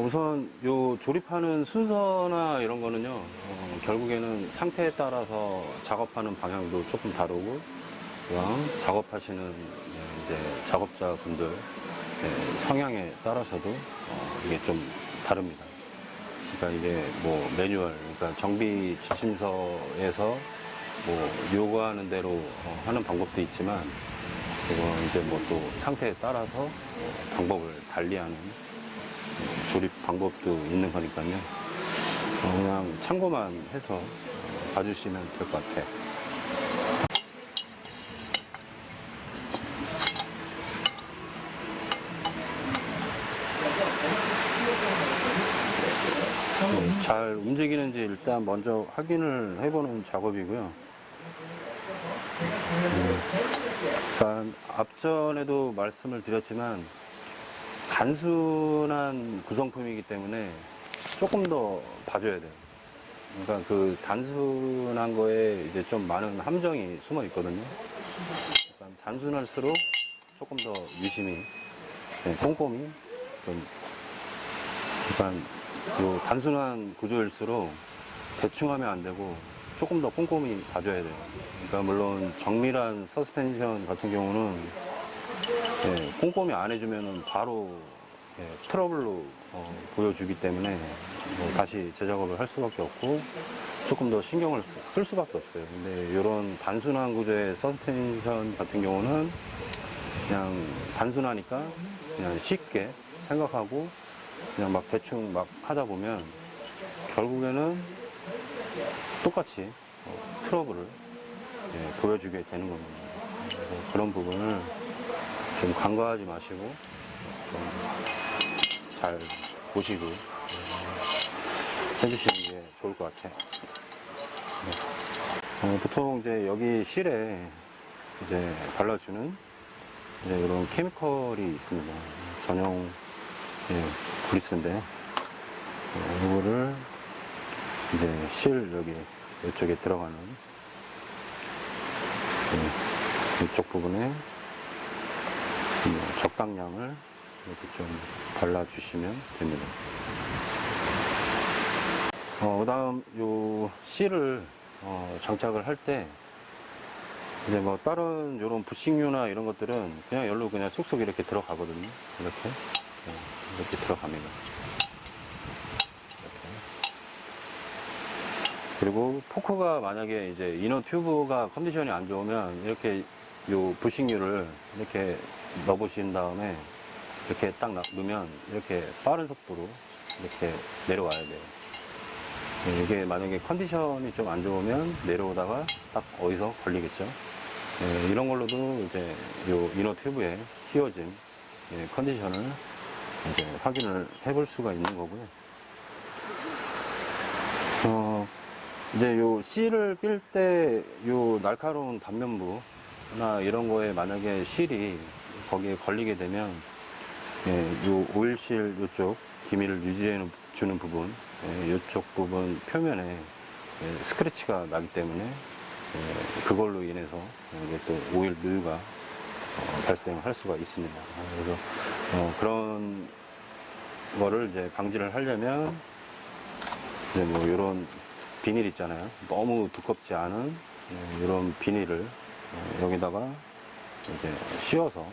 우선 요 조립하는 순서나 이런 거는요, 결국에는 상태에 따라서 작업하는 방향도 조금 다르고, 그냥 작업하시는 이제 작업자분들 성향에 따라서도 이게 좀 다릅니다. 그러니까 이게 뭐 매뉴얼, 그러니까 정비 지침서에서 뭐 요구하는 대로 하는 방법도 있지만, 그거 이제 뭐 또 상태에 따라서 방법을 달리하는 조립 방법도 있는 거니까요. 그냥 참고만 해서 봐주시면 될 것 같아요. 잘 움직이는지 일단 먼저 확인을 해보는 작업이고요. 일단 앞전에도 말씀을 드렸지만 단순한 구성품이기 때문에 조금 더 봐줘야 돼요. 그러니까 그 단순한 거에 이제 좀 많은 함정이 숨어 있거든요. 그러니까 단순할수록 조금 더 유심히, 꼼꼼히 좀, 그러니까 그 단순한 구조일수록 대충 하면 안 되고 조금 더 꼼꼼히 봐줘야 돼요. 그러니까 물론 정밀한 서스펜션 같은 경우는 꼼꼼히 안 해주면 바로 트러블로 보여주기 때문에 다시 재작업을 할 수밖에 없고 조금 더 신경을 쓸 수밖에 없어요. 근데 이런 단순한 구조의 서스펜션 같은 경우는 그냥 단순하니까 그냥 쉽게 생각하고 그냥 막 대충 막 하다 보면 결국에는 똑같이 트러블을 보여주게 되는 겁니다. 그런 부분을 좀 간과하지 마시고 좀 잘 보시고 해주시는 게 좋을 것 같아요. 보통 이제 여기 실에 이제 발라주는 이제 이런 케미컬이 있습니다. 전용 그리스인데 이거를 이제 실 여기 이쪽에 들어가는 이쪽 부분에 적당량을 이렇게 좀 발라주시면 됩니다. 그 다음 요 실을 장착을 할 때 이제 뭐 다른 요런 부식류나 이런 것들은 그냥 열로 그냥 쑥쑥 이렇게 들어가거든요. 이렇게 들어갑니다. 이렇게. 그리고 포크가 만약에 이제 이너 튜브가 컨디션이 안 좋으면 이렇게 요 부식류를 이렇게 넣어 보신 다음에 이렇게 딱 넣으면 이렇게 빠른 속도로 이렇게 내려와야 돼요. 이게 만약에 컨디션이 좀 안 좋으면 내려오다가 딱 어디서 걸리겠죠. 이런 걸로도 이제 요 이너 튜브에 휘어진 컨디션을 이제 확인을 해볼 수가 있는 거고요. 이제 요 실을 낄 때 요 날카로운 단면부나 이런 거에 만약에 실이 거기에 걸리게 되면 요 오일실 요쪽 기미를 유지해 주는 부분, 요쪽 부분 표면에 스크래치가 나기 때문에 그걸로 인해서 이게 또 오일 누유가 발생할 수가 있습니다. 그래서 그런 거를 이제 방지를 하려면 이제 뭐 이런 비닐 있잖아요. 너무 두껍지 않은 이런 비닐을 여기다가 이제 씌워서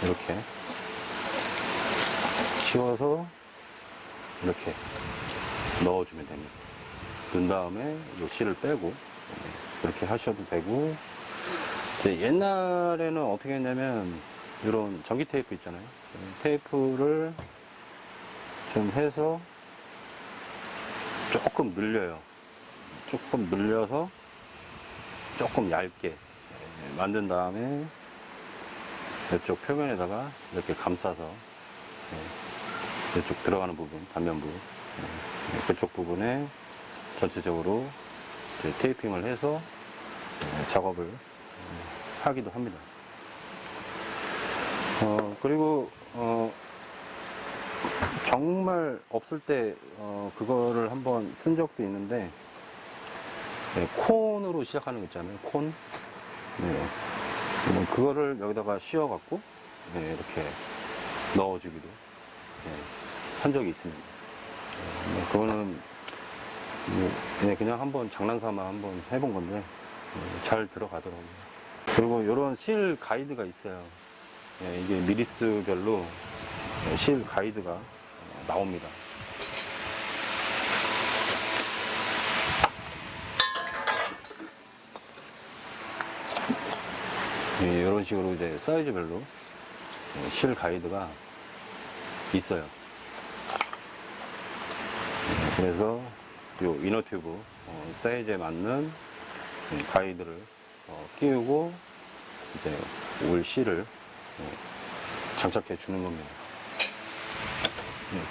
이렇게 씌워서 이렇게 넣어주면 됩니다. 넣은 다음에 이 실을 빼고 이렇게 하셔도 되고, 이제 옛날에는 어떻게 했냐면 이런 전기 테이프 있잖아요. 테이프를 좀 해서 조금 늘려요. 조금 늘려서 조금 얇게 만든 다음에 이쪽 표면에다가 이렇게 감싸서 이쪽 들어가는 부분, 단면부 그쪽 부분에 전체적으로 테이핑을 해서 작업을 하기도 합니다. 그리고 정말 없을 때 그거를 한번 쓴 적도 있는데 콘으로 시작하는 거 있잖아요. 콘. 그거를 여기다가 씌워갖고 이렇게 넣어주기도 한 적이 있습니다. 그거는 그냥 한번 장난삼아 한번 해본 건데 잘 들어가더라고요. 그리고 이런 실 가이드가 있어요. 이게 미리수별로 실 가이드가 나옵니다. 이런 식으로 이제 사이즈별로 실 가이드가 있어요. 그래서 요 이너 튜브 사이즈에 맞는 가이드를 끼우고 이제 올 실을 장착해 주는 겁니다.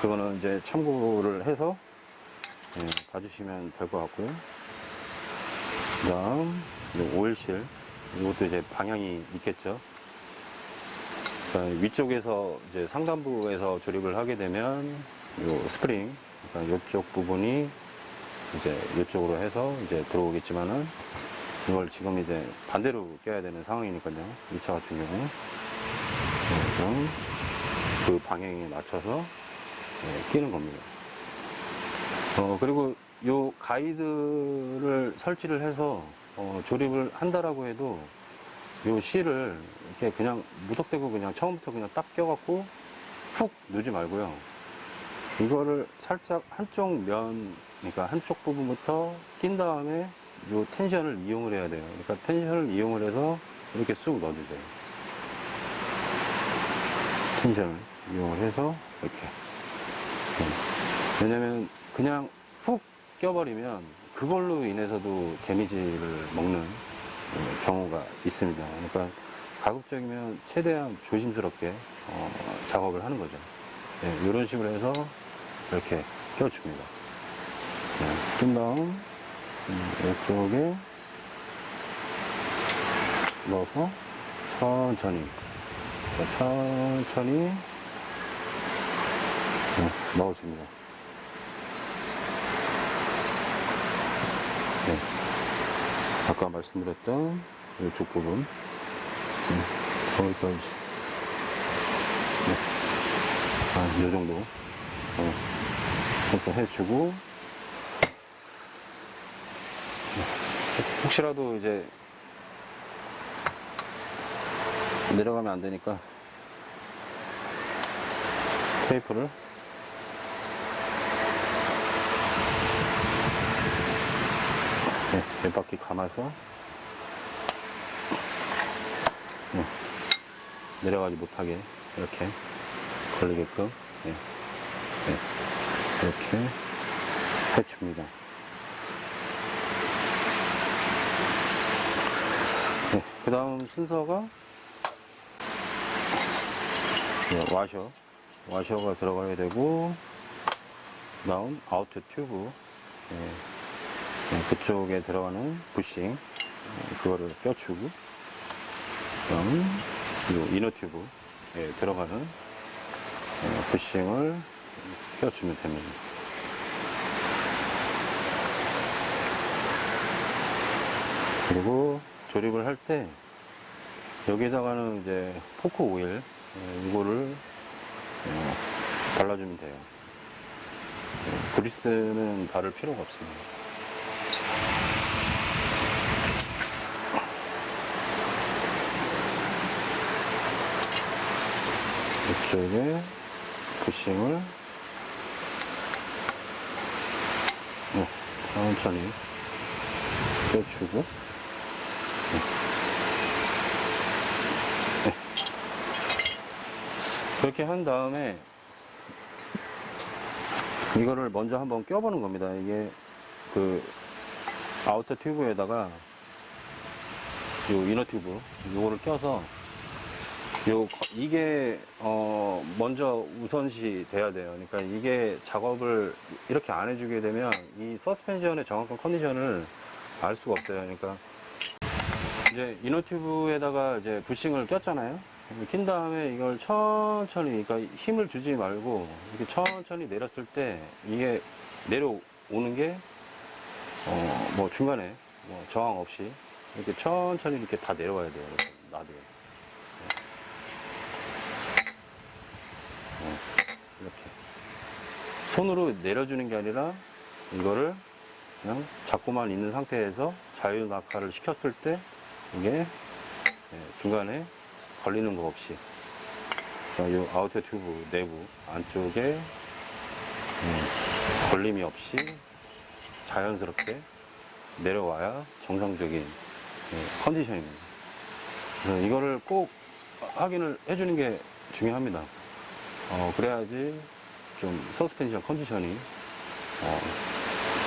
그거는 이제 참고를 해서 봐주시면 될 것 같고요. 그 다음 오일실, 이것도 이제 방향이 있겠죠. 그러니까 위쪽에서 이제 상단부에서 조립을 하게 되면 요 스프링, 그러니까 이쪽 부분이 이제 이쪽으로 해서 이제 들어오겠지만은 이걸 지금 이제 반대로 껴야 되는 상황이니까요. 이 차 같은 경우. 그래서 그 방향에 맞춰서 끼는 겁니다. 그리고 요 가이드를 설치를 해서 조립을 한다라고 해도 요 실을 이렇게 그냥 무턱대고 그냥 처음부터 그냥 딱 껴갖고 푹 놓지 말고요. 이거를 살짝 한쪽 면, 그러니까 한쪽 부분부터 낀 다음에 요 텐션을 이용을 해야 돼요. 그러니까 텐션을 이용을 해서 이렇게 쑥 넣어주세요. 텐션을 이용을 해서 이렇게. 왜냐면 그냥 훅 껴버리면 그걸로 인해서도 데미지를 먹는 경우가 있습니다. 그러니까 가급적이면 최대한 조심스럽게 작업을 하는 거죠. 이런 식으로 해서 이렇게 껴줍니다. 낀 다음 이쪽에 넣어서 천천히 넣어줍니다. 아까 말씀드렸던 이쪽 부분 거기까지 이 정도 이렇게 해주고, 혹시라도 이제 내려가면 안 되니까 테이프를 몇 바퀴 감아서 내려가지 못하게 이렇게 걸리게끔 이렇게 해줍니다. 그 다음 순서가 와셔가 들어가야 되고, 그 다음 아우터 튜브, 그쪽에 들어가는 부싱, 그거를 껴주고, 그 다음 이 이너 튜브에 들어가는 부싱을 껴주면 됩니다. 그리고 조립을 할 때 여기에다가는 이제 포크 오일 이거를 발라주면 돼요. 그리스는 바를 필요가 없습니다. 이쪽에 부싱을 천천히 껴주고, 그렇게 한 다음에 이거를 먼저 한번 껴보는 겁니다. 이게 그 아우터 튜브에다가 요 이너 튜브 요거를 껴서 이게 먼저 우선시 돼야 돼요. 그러니까 이게 작업을 이렇게 안 해주게 되면 이 서스펜션의 정확한 컨디션을 알 수가 없어요. 그러니까 이제 이너 튜브에다가 이제 부싱을 꼈잖아요. 낀 다음에 이걸 천천히, 그러니까 힘을 주지 말고 이렇게 천천히 내렸을 때 이게 내려오는 게 뭐 중간에 뭐 저항 없이 이렇게 천천히 이렇게 다 내려와야 돼요. 놔둬요. 이렇게 손으로 내려주는 게 아니라 이거를 그냥 잡고만 있는 상태에서 자유 낙하를 시켰을 때 이게 중간에 걸리는 거 없이 이 아우터 튜브 내부 안쪽에 걸림이 없이 자연스럽게 내려와야 정상적인 컨디션입니다. 그래서 이거를 꼭 확인을 해주는 게 중요합니다. 그래야지 좀 서스펜션 컨디션이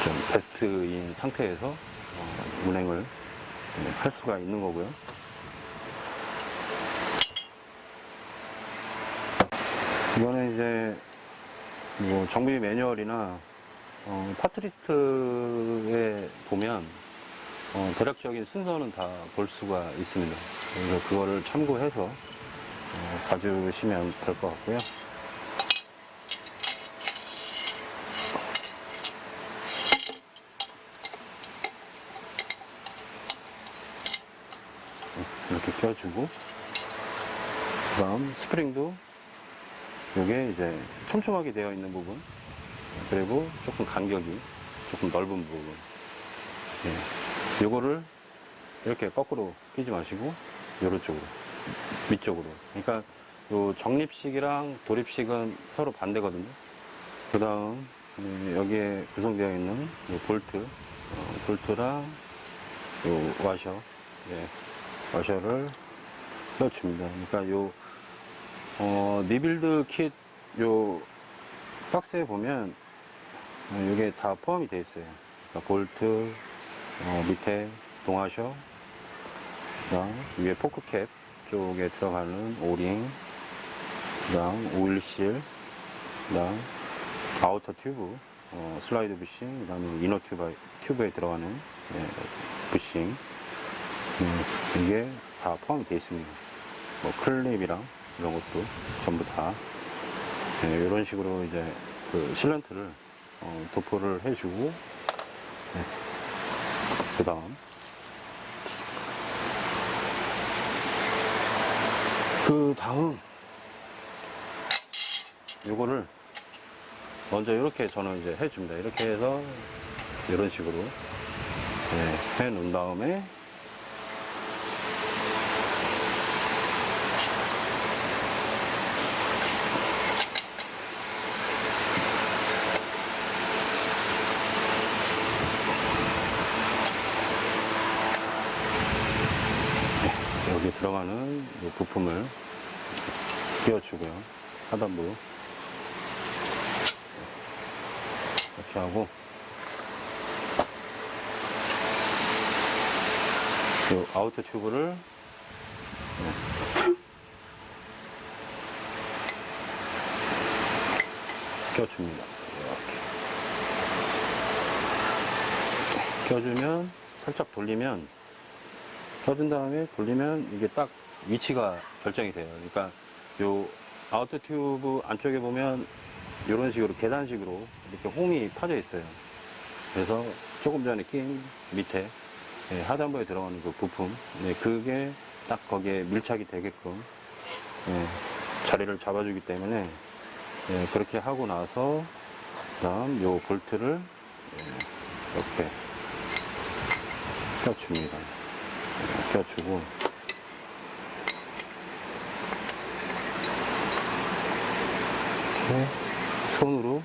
좀 베스트인 상태에서 운행을 할 수가 있는 거고요. 이거는 이제 뭐 정비 매뉴얼이나 파트리스트에 보면 대략적인 순서는 다 볼 수가 있습니다. 그래서 그거를 참고해서 봐주시면 될 것 같고요. 이렇게 껴주고, 그 다음 스프링도 요게 이제 촘촘하게 되어 있는 부분, 그리고 조금 간격이 조금 넓은 부분, 요거를 이렇게 거꾸로 끼지 마시고 요런 쪽으로, 위쪽으로. 그러니까 요 정립식이랑 도립식은 서로 반대거든요. 그 다음 여기에 구성되어 있는 요 볼트, 볼트랑 요 와셔, 와셔를 넣어줍니다. 그러니까 요 리빌드 킷 요 박스에 보면 이게 다 포함이 되어 있어요. 그러니까 볼트, 밑에 동화셔, 그다음 위에 포크캡 쪽에 들어가는 오링, 그다음 오일실, 그다음 아우터 튜브, 슬라이드 부싱, 그다음에 이너 튜브에 들어가는 부싱, 이게 다 포함이 되어 있습니다. 뭐 클립이랑 이런 것도 전부 다 이런 식으로 이제 그 실런트를 도포를 해주고, 그 다음 요거를 먼저 이렇게 저는 이제 해줍니다. 이렇게 해서 이런 식으로 해 놓은 다음에 여기 들어가는 이 부품을 끼워주고요. 하단부 이렇게 하고, 이 아우터 튜브를 껴줍니다. 이렇게 껴주면, 살짝 돌리면, 껴준 다음에 돌리면 이게 딱 위치가 결정이 돼요. 그러니까 요 아우터 튜브 안쪽에 보면 이런 식으로 계단식으로 이렇게 홈이 파져 있어요. 그래서 조금 전에 낀 밑에 하단부에 들어가는 그 부품, 그게 딱 거기에 밀착이 되게끔 자리를 잡아주기 때문에 그렇게 하고 나서 그다음 요 볼트를 이렇게 껴줍니다. 껴주고, 이렇게 손으로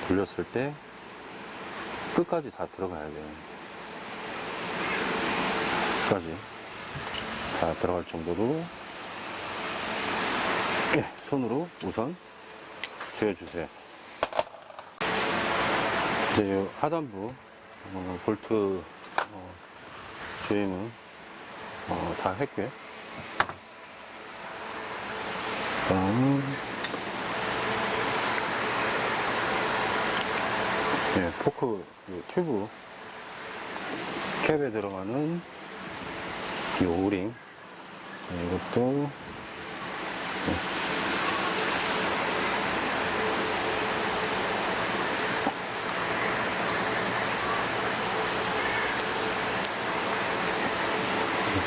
돌렸을 때 끝까지 다 들어가야 돼요. 끝까지 다 들어갈 정도로 손으로 우선 조여주세요. 이제 요 하단부 볼트 조임은 다 했고요. 그다음 포크 튜브 캡에 들어가는 이 오링, 이것도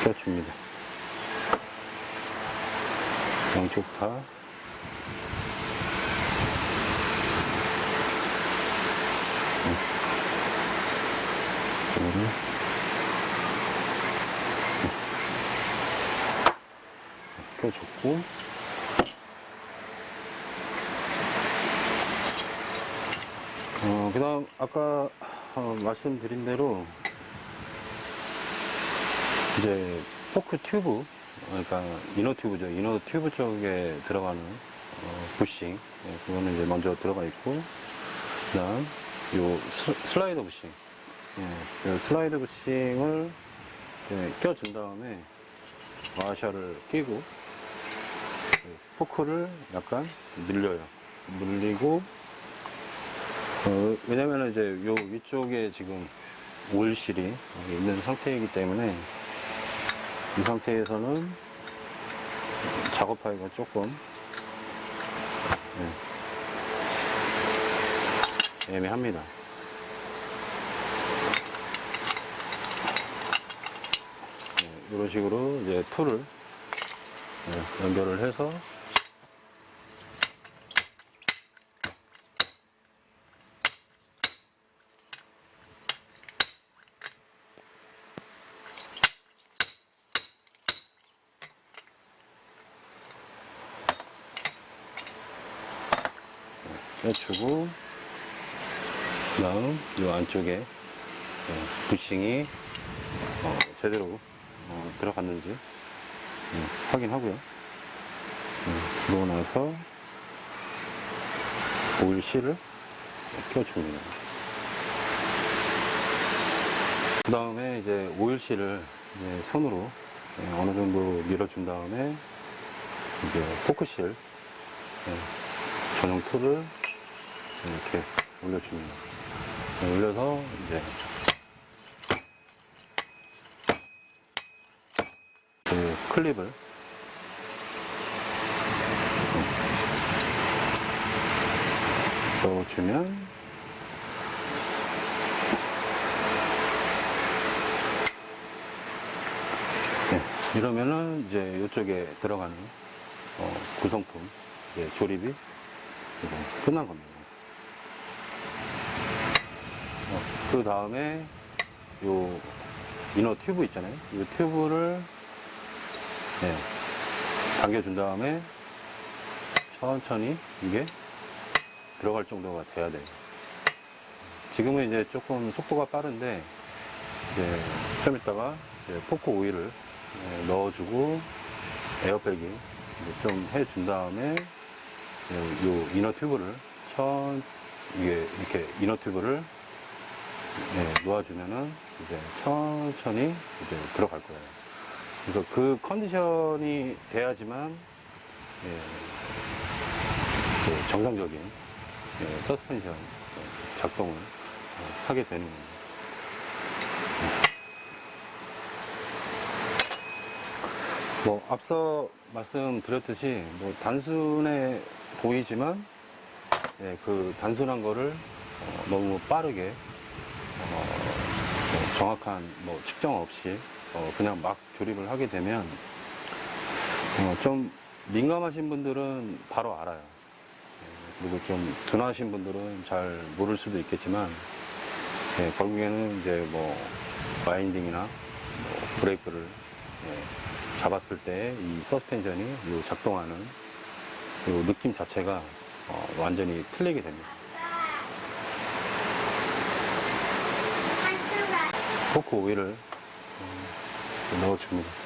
껴줍니다. 양쪽 다. 이거를 껴줬고, 그 다음 아까 말씀드린 대로 이제 포크 튜브, 그러니까 이너 튜브죠. 이너 튜브 쪽에 들어가는 부싱, 그거는 이제 먼저 들어가 있고, 그 다음 요 슬라이더 부싱, 요 슬라이더 부싱을 껴준 다음에 와셔를 끼고 포크를 약간 늘려요. 늘리고, 왜냐면 이제 요 위쪽에 지금 오일실이 있는 상태이기 때문에 이 상태에서는 작업하기가 조금 애매합니다. 이런 식으로 이제 툴을 연결을 해서 빼주고, 그 다음 이 안쪽에 부싱이 제대로 들어갔는지 확인하고요. 그러고 나서 오일실을 껴줍니다. 그 다음에 이제 오일실을 이제 손으로 어느 정도 밀어준 다음에 이제 포크실 전용 툴을 이렇게 올려줍니다. 올려서 이제 그 클립을 넣어주면 이러면은 이제 이쪽에 들어가는 구성품 이제 조립이 이제 끝난 겁니다. 그 다음에 요 이너 튜브 있잖아요. 이 튜브를 당겨준 다음에 천천히 이게 들어갈 정도가 돼야 돼요. 지금은 이제 조금 속도가 빠른데 이제 좀 이따가 이제 포크 오일을 넣어주고 에어백이 좀 해준 다음에 요 이너 튜브를 이게 이렇게 이너 튜브를 놓아주면은 이제 천천히 이제 들어갈 거예요. 그래서 그 컨디션이 돼야지만 그 정상적인 서스펜션 작동을 하게 되는 겁니다. 뭐 앞서 말씀드렸듯이 뭐 단순해 보이지만 그 단순한 거를 너무 빠르게 정확한 뭐 측정 없이 그냥 막 조립을 하게 되면 좀 민감하신 분들은 바로 알아요. 그리고 좀 둔하신 분들은 잘 모를 수도 있겠지만 결국에는 이제 뭐 와인딩이나 뭐 브레이크를 잡았을 때 이 서스펜션이 요 작동하는 요 느낌 자체가 완전히 틀리게 됩니다. 포크 오일을 넣어줍니다.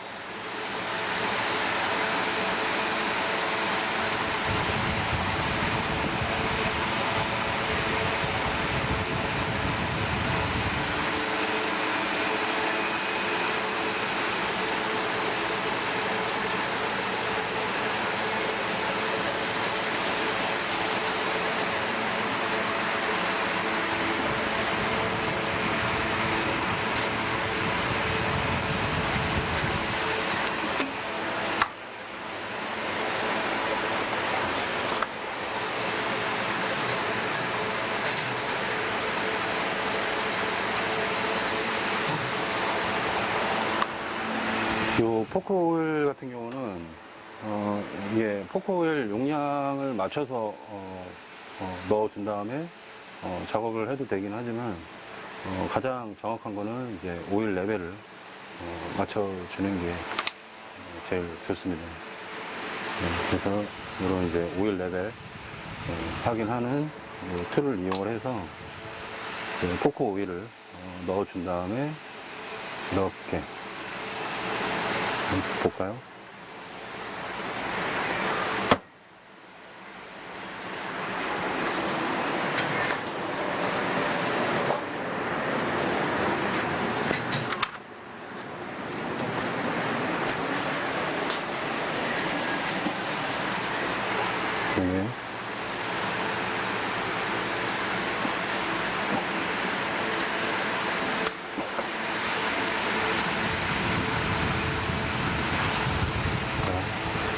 요 포크 오일 같은 경우는 이게 포크 오일 용량을 맞춰서 넣어준 다음에 작업을 해도 되긴 하지만 가장 정확한 거는 이제 오일 레벨을 맞춰주는 게 제일 좋습니다. 그래서 이런 이제 오일 레벨 확인하는 이 툴을 이용을 해서 포크 오일을 넣어준 다음에 이렇게 한번 볼까요?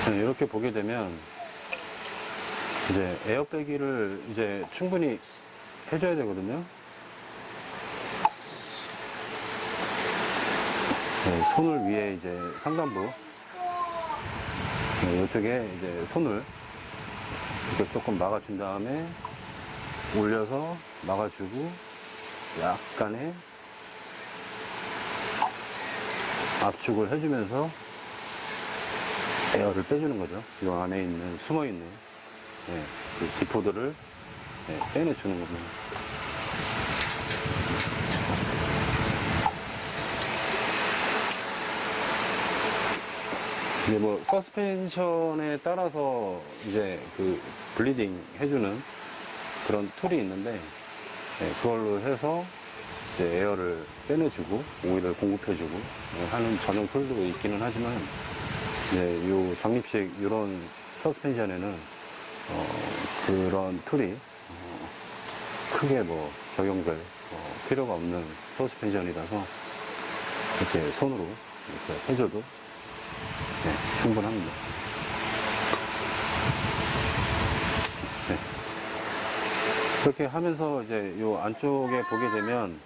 네. 이렇게 보게 되면 이제 에어빼기를 이제 충분히 해줘야 되거든요. 네, 손을 위에 이제 상단부 이쪽에 이제 손을 이렇게 조금 막아준 다음에 올려서 막아주고 약간의 압축을 해주면서 에어를 빼주는 거죠. 이 안에 있는 숨어있는 그 기포들을 빼내주는 겁니다. 이제 뭐 서스펜션에 따라서 이제 그 블리딩 해주는 그런 툴이 있는데 그걸로 해서 이제 에어를 빼내주고 오일을 공급해주고 하는 전용 툴도 있기는 하지만 요 적립식 이런 서스펜션에는 그런 툴이 크게 뭐 적용될 필요가 없는 서스펜션이라서 이렇게 손으로 이렇게 해줘도 충분합니다. 그렇게 하면서 이제 요 안쪽에 보게 되면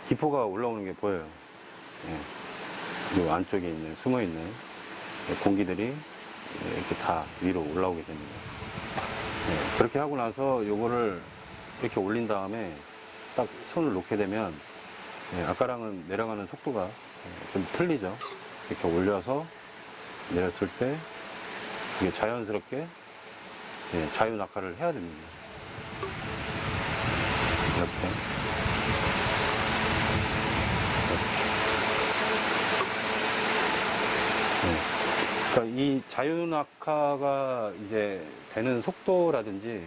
기포가 올라오는 게 보여요. 요 안쪽에 있는 숨어 있는 공기들이 이렇게 다 위로 올라오게 됩니다. 그렇게 하고 나서 요거를 이렇게 올린 다음에 딱 손을 놓게 되면 아까랑은 내려가는 속도가 좀 틀리죠. 이렇게 올려서 내렸을 때 이게 자연스럽게 자유 낙하를 해야 됩니다. 이렇게. 그러니까 이 자유 낙하가 이제 되는 속도라든지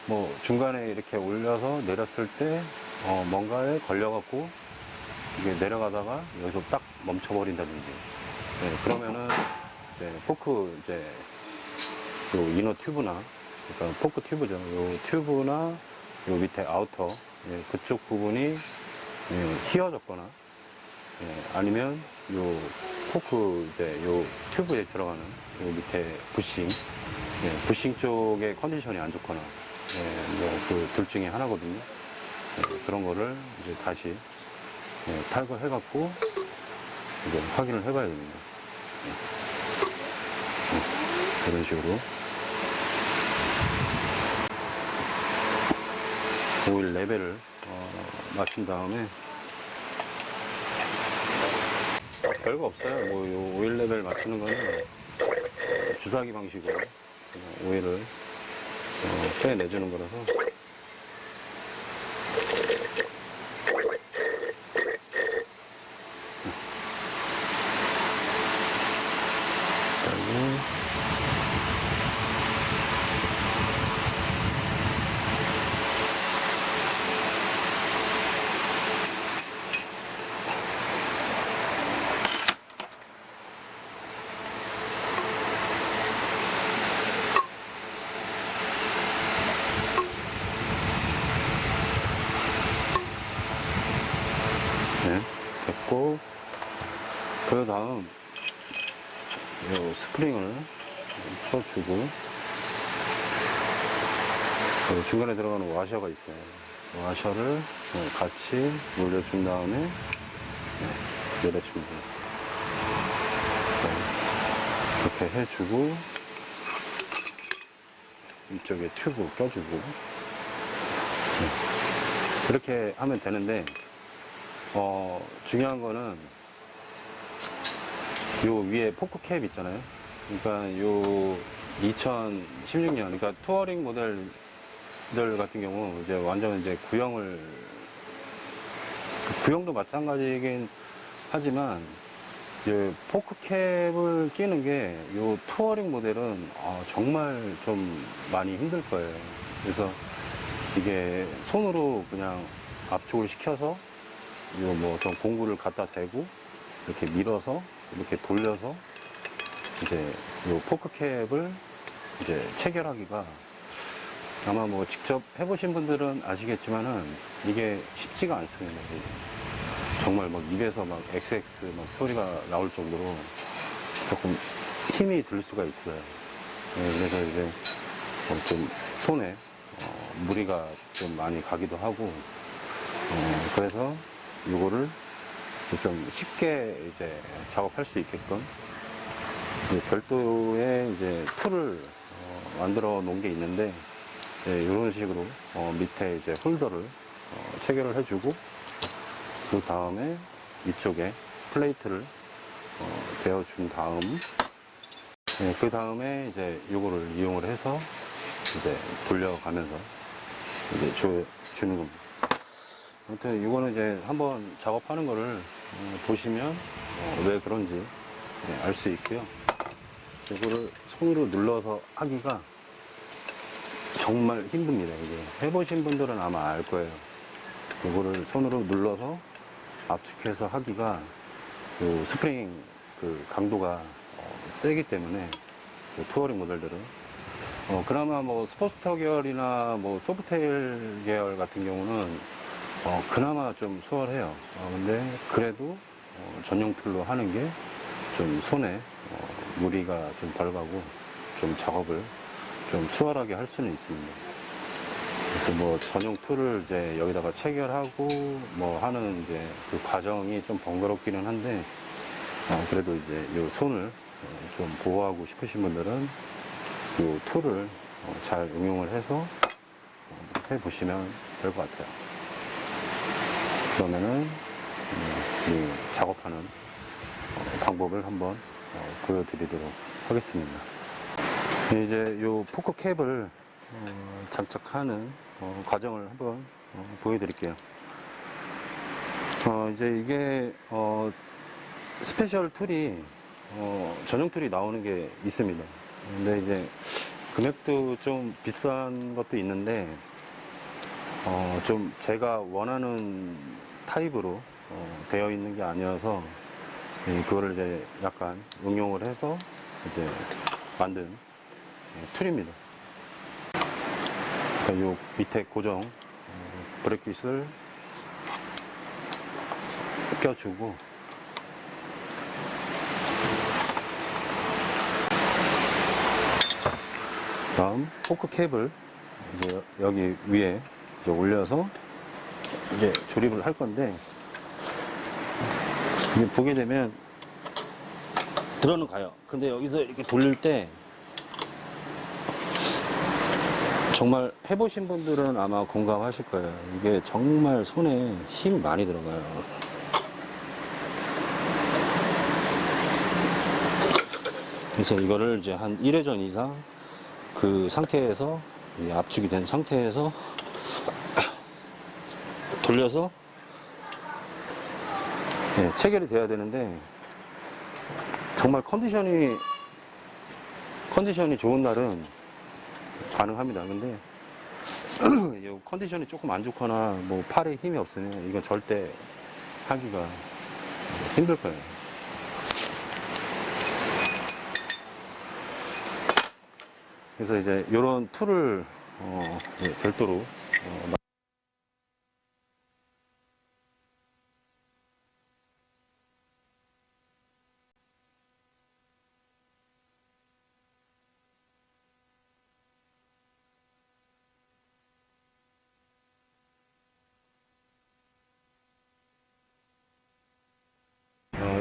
뭐 중간에 이렇게 올려서 내렸을 때 뭔가에 걸려갖고 이게 내려가다가 여기서 딱 멈춰버린다든지 그러면은 이제 포크 이제 요 이너 튜브나 그러니까 포크 튜브죠. 요 튜브나 요 밑에 아우터 그쪽 부분이 휘어졌거나 아니면 요 포크 이제 요 튜브에 들어가는 요 밑에 부싱 부싱 쪽의 컨디션이 안 좋거나 뭐 그 둘 중에 하나거든요. 그런 거를 이제 다시 탈거해갖고 이제 확인을 해봐야 됩니다. 이런 식으로 오일 레벨을 맞춘 다음에 별거 없어요. 뭐 요 오일 레벨 맞추는 거는 주사기 방식으로 오일을 빼내주는 거라서. 됐고, 그 다음 이 스프링을 풀어주고 중간에 들어가는 와셔가 있어요. 와셔를 같이 올려준 다음에 내려줍니다. 이렇게 해주고, 이쪽에 튜브 껴주고, 이렇게 하면 되는데, 중요한 거는 요 위에 포크 캡 있잖아요. 그러니까 요 2016년, 그러니까 투어링 모델들 같은 경우 이제 완전 이제 구형도 마찬가지이긴 하지만 이 포크 캡을 끼는 게 요 투어링 모델은 정말 좀 많이 힘들 거예요. 그래서 이게 손으로 그냥 압축을 시켜서 요 뭐 어떤 공구를 갖다 대고 이렇게 밀어서 이렇게 돌려서 이제 요 포크 캡을 이제 체결하기가 아마 뭐 직접 해보신 분들은 아시겠지만은 이게 쉽지가 않습니다. 정말 막 입에서 막 XX 막 소리가 나올 정도로 조금 힘이 들 수가 있어요. 그래서 이제 좀 손에 무리가 좀 많이 가기도 하고, 그래서 이거를 좀 쉽게 이제 작업할 수 있게끔 별도의 이제 툴을 만들어 놓은 게 있는데, 이런 식으로 밑에 이제 홀더를 체결을 해주고, 그 다음에 이쪽에 플레이트를 대어준 다음, 그 다음에 이제 요거를 이용을 해서 이제 돌려가면서 이제 주는 겁니다. 아무튼 이거는 이제 한번 작업하는 거를 보시면 왜 그런지 알 수 있고요. 이거를 손으로 눌러서 하기가 정말 힘듭니다. 이게 해보신 분들은 아마 알 거예요. 이거를 손으로 눌러서 압축해서 하기가 그 스프링 그 강도가 세기 때문에 그 투어링 모델들은 그나마 뭐 스포츠터 계열이나 뭐 소프테일 계열 같은 경우는 그나마 좀 수월해요. 근데 그래도 전용 툴로 하는 게 좀 손에 무리가 좀 덜 가고 좀 작업을 좀 수월하게 할 수는 있습니다. 그래서 뭐 전용 툴을 이제 여기다가 체결하고 뭐 하는 이제 그 과정이 좀 번거롭기는 한데, 그래도 이제 이 손을 좀 보호하고 싶으신 분들은 이 툴을 잘 응용을 해서 해 보시면 될 것 같아요. 그러면은 이 작업하는 방법을 한번 보여드리도록 하겠습니다. 이제 이 포크 캡을 장착하는 과정을 한번 보여드릴게요. 이제 이게 스페셜 툴이 전용 툴이 나오는 게 있습니다. 근데 이제 금액도 좀 비싼 것도 있는데 좀 제가 원하는 타입으로 되어 있는 게 아니어서 그거를 이제 약간 응용을 해서 이제 만든 툴입니다. 그러니까 요 밑에 고정 브레킷을 껴주고, 다음 포크 캡을 이제 여기 위에 이제 올려서 이제 조립을 할 건데, 이게 보게 되면 들어는 가요. 근데 여기서 이렇게 돌릴 때 정말 해보신 분들은 아마 공감하실 거예요. 이게 정말 손에 힘이 많이 들어가요. 그래서 이거를 이제 한 1회전 이상 그 상태에서 압축이 된 상태에서 돌려서 체결이 돼야 되는데, 정말 컨디션이 좋은 날은 가능합니다. 근데 컨디션이 조금 안 좋거나 뭐 팔에 힘이 없으면 이건 절대 하기가 힘들 거예요. 그래서 이제 이런 툴을 별도로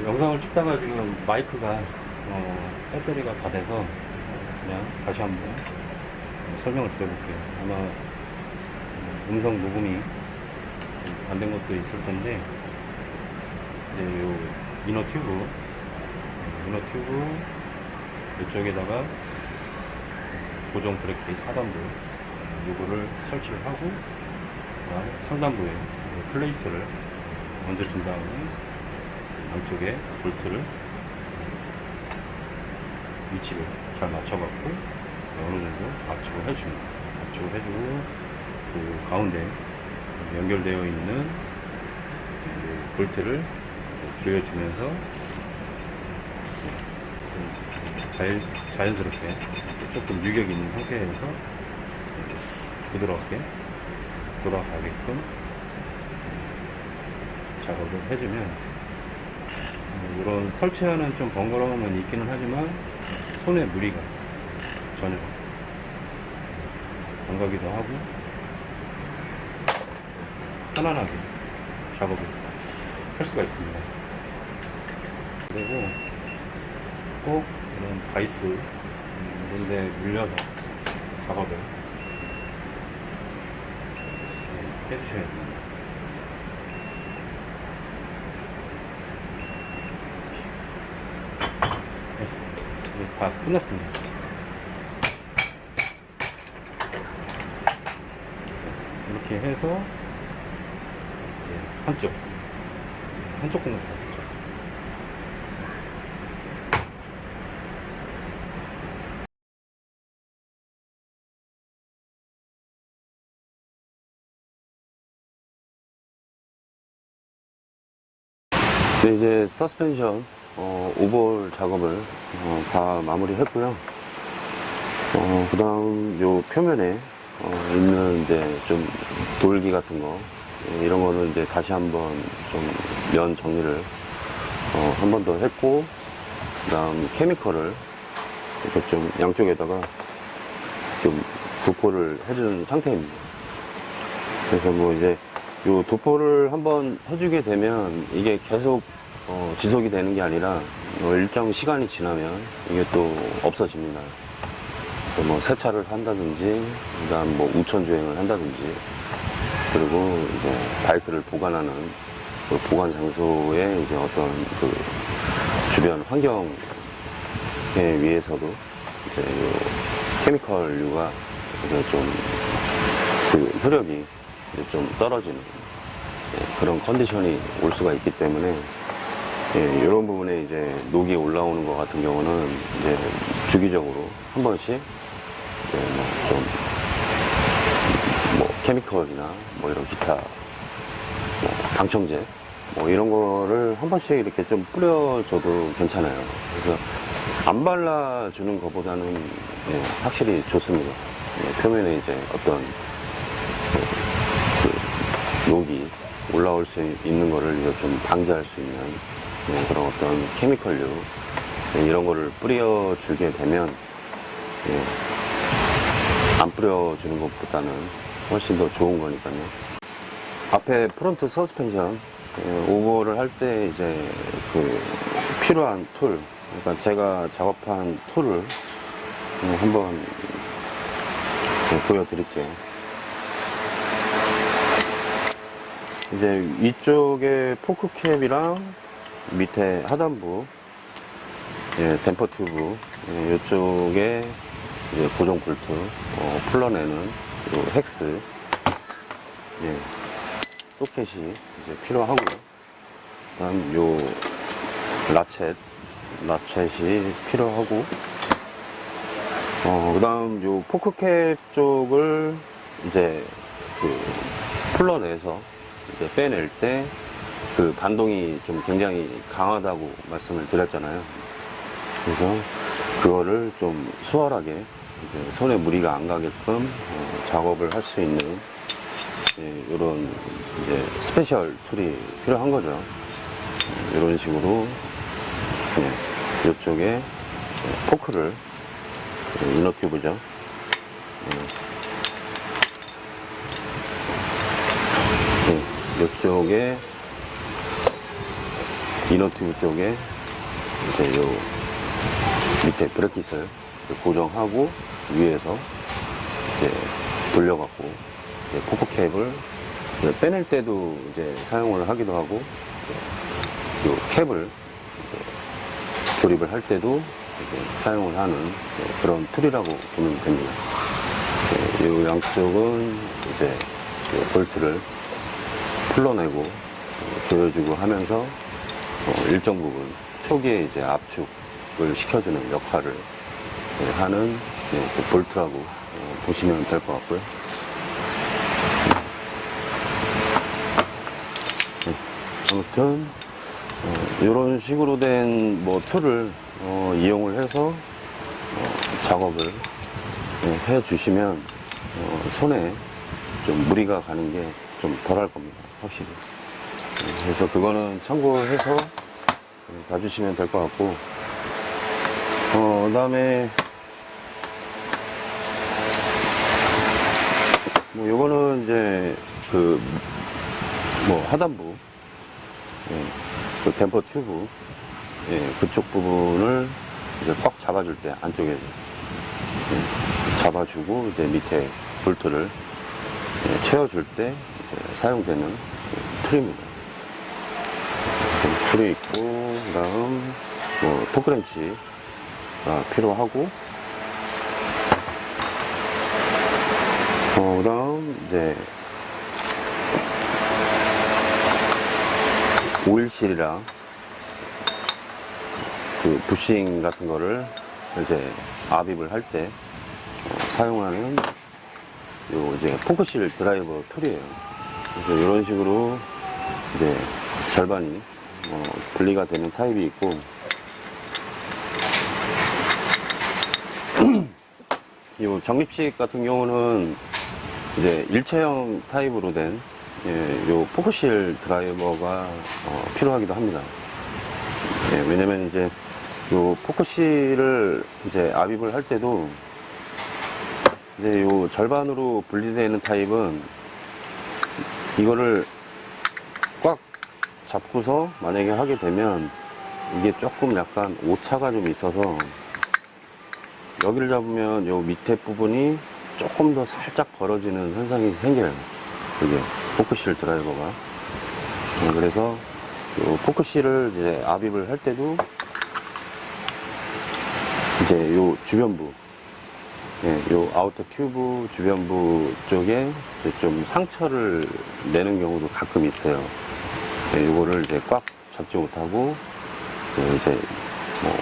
영상을 찍다가 지금 마이크가 배터리가 다 돼서 그냥 다시 한번 설명을 드려볼게요. 아마 음성 녹음이 안 된 것도 있을 텐데, 이제 요 이너 튜브 이쪽에다가 고정 브래킷 하단부 요거를 설치를 하고, 상단부에 플레이트를 얹어준 다음에 양쪽에 볼트를 위치를 잘 맞춰갖고 어느 정도 압축을 해줍니다. 압축을 해주고, 그 가운데 연결되어 있는 볼트를 조여주면서 자연스럽게 조금 유격 있는 상태에서 부드럽게 돌아가게끔 작업을 해주면, 이런 설치하는 좀 번거로움은 있기는 하지만 손에 무리가 전혀 안 가기도 하고 편안하게 작업을 할 수가 있습니다. 그리고 꼭 이런 바이스 이런 데 물려서 작업을 해주셔야 됩니다. 네, 이제 다 끝났습니다. 이렇게 해서 한쪽 끝났어요. 한쪽. 네, 이제 서스펜션 오버홀 작업을 다 마무리 했고요. 그 다음 요 표면에 있는 이제 좀 돌기 같은 거, 이런 거는 이제 다시 한번 좀 면 정리를 한 번 더 했고, 그 다음 케미컬을 이렇게 좀 양쪽에다가 좀 도포를 해준 상태입니다. 그래서 뭐 이제 요 도포를 한번 해주게 되면 이게 계속 지속이 되는 게 아니라 일정 시간이 지나면 이게 또 없어집니다. 뭐 세차를 한다든지, 그다음 뭐 우천 주행을 한다든지, 그리고 이제 바이크를 보관하는 그 보관 장소에 이제 어떤 그 주변 환경에 위해서도 이제 요 케미컬류가 이제 좀 그 효력이 이제 좀 떨어지는 그런 컨디션이 올 수가 있기 때문에, 이런 부분에 이제 녹이 올라오는 것 같은 경우는 이제 주기적으로 한 번씩 뭐 케미컬이나 뭐 이런 기타 뭐 방청제 뭐 이런 거를 한 번씩 이렇게 좀 뿌려줘도 괜찮아요. 그래서 안 발라주는 것보다는 확실히 좋습니다. 표면에 이제 어떤 그 녹이 올라올 수 있는 거를 이제 좀 방지할 수 있는 그런 어떤 케미컬류 이런 거를 뿌려주게 되면, 안 뿌려주는 것보다는 훨씬 더 좋은 거니까요. 앞에 프론트 서스펜션 오버를 할 때 이제 그 필요한 툴, 그러니까 제가 작업한 툴을 한번 보여드릴게요. 이제 위쪽에 포크캡이랑 밑에 하단부 댐퍼 튜브, 이쪽에 이제 고정 볼트 풀러내는 요 헥스, 소켓이 이제 필요하고요. 그다음 요 라쳇이 필요하고, 그다음 요 포크캡 쪽을 이제 그 풀러내서 이제 빼낼 때 그 반동이 좀 굉장히 강하다고 말씀을 드렸잖아요. 그래서 그거를 좀 수월하게 이제 손에 무리가 안 가게끔 작업을 할 수 있는 이런 이제 스페셜 툴이 필요한 거죠. 이런 식으로 이쪽에 포크를, 이너 튜브죠. 이쪽에 이너 튜브 쪽에 이제 요 밑에 브레킷을 고정하고 위에서 이제 돌려갖고 이제 포크 캡을 이제 빼낼 때도 이제 사용을 하기도 하고, 이 캡을 이제 조립을 할 때도 이제 사용을 하는 그런 툴이라고 보면 됩니다. 이 양쪽은 이제 볼트를 풀러내고 조여주고 하면서 일정 부분 초기에 이제 압축을 시켜주는 역할을 하는 그 볼트라고 보시면 될 것 같고요. 아무튼 이런 식으로 된 뭐 툴을 이용을 해서 작업을 해 주시면 손에 좀 무리가 가는 게 좀 덜할 겁니다, 확실히. 그래서 그거는 참고해서 봐주시면 될 것 같고, 그 다음에 뭐 요거는 이제 그 뭐 하단부, 그 댐퍼 튜브, 그쪽 부분을 이제 꽉 잡아줄 때 안쪽에 잡아주고 이제 밑에 볼트를 채워줄 때 이제 사용되는 툴입니다. 툴이 있고, 그 다음 뭐 토크렌치가 필요하고, 그 다음 이제 오일실이랑 그 부싱 같은 거를 이제 압입을 할 때 사용하는 요 이제 포크실 드라이버 툴이에요. 그래서 이런 식으로 이제 절반이 분리가 되는 타입이 있고, 요 적립식 같은 경우는 이제 일체형 타입으로 된 요 포크실 드라이버가 필요하기도 합니다. 왜냐면 이제 요 포크실을 이제 압입을 할 때도 이제 요 절반으로 분리되어 있는 타입은 이거를 꽉 잡고서 만약에 하게 되면 이게 조금 약간 오차가 좀 있어서 여기를 잡으면 요 밑에 부분이 조금 더 살짝 벌어지는 현상이 생겨요. 이게 포크실 드라이버가. 그래서 요 포크실을 이제 압입을 할 때도 이제 요 주변부, 요 아우터 튜브 주변부 쪽에 이제 좀 상처를 내는 경우도 가끔 있어요. 요거를 이제 꽉 잡지 못하고 이제 뭐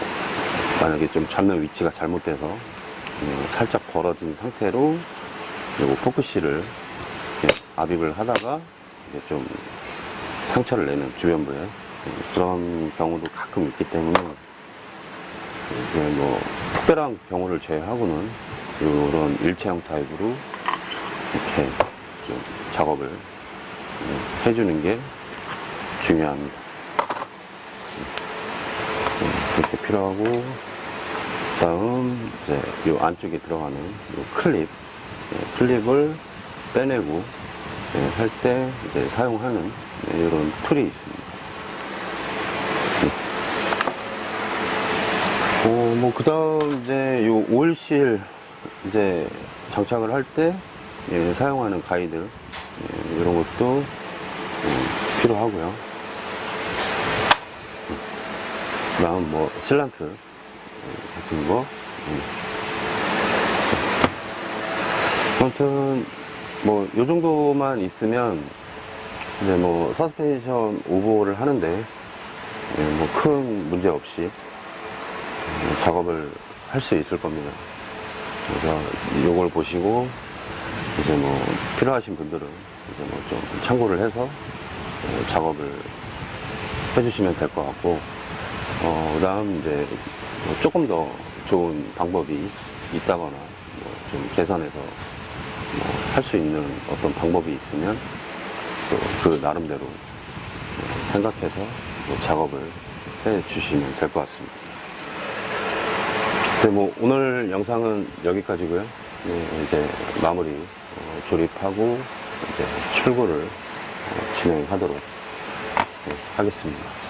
만약에 좀 잡는 위치가 잘못돼서 살짝 벌어진 상태로 요 포크실을 압입을 하다가 좀 상처를 내는 주변부에 그런 경우도 가끔 있기 때문에 이제 뭐 특별한 경우를 제외하고는 이런 일체형 타입으로 이렇게 좀 작업을 해주는 게 중요합니다. 이렇게 필요하고, 다음 이제 이 안쪽에 들어가는 이 클립을 빼내고 할 때 이제 사용하는 이런 툴이 있습니다. 뭐 그 다음 이제 요 오일실 이제 장착을 할 때 사용하는 가이드 이런 것도 필요하고요. 그 다음 뭐 실란트 같은 거. 아무튼 뭐 요 정도만 있으면 이제 뭐 서스펜션 오버를 하는데 뭐 큰 문제 없이 작업을 할 수 있을 겁니다. 그래서 요걸 보시고 이제 뭐 필요하신 분들은 이제 뭐 좀 참고를 해서 작업을 해주시면 될 것 같고, 그 다음 이제 뭐 조금 더 좋은 방법이 있다거나 뭐 좀 개선해서 할 수 있는 어떤 방법이 있으면 또 그 나름대로 생각해서 작업을 해 주시면 될 것 같습니다. 네, 뭐 오늘 영상은 여기까지고요. 이제 마무리 조립하고 이제 출고를 진행하도록 하겠습니다.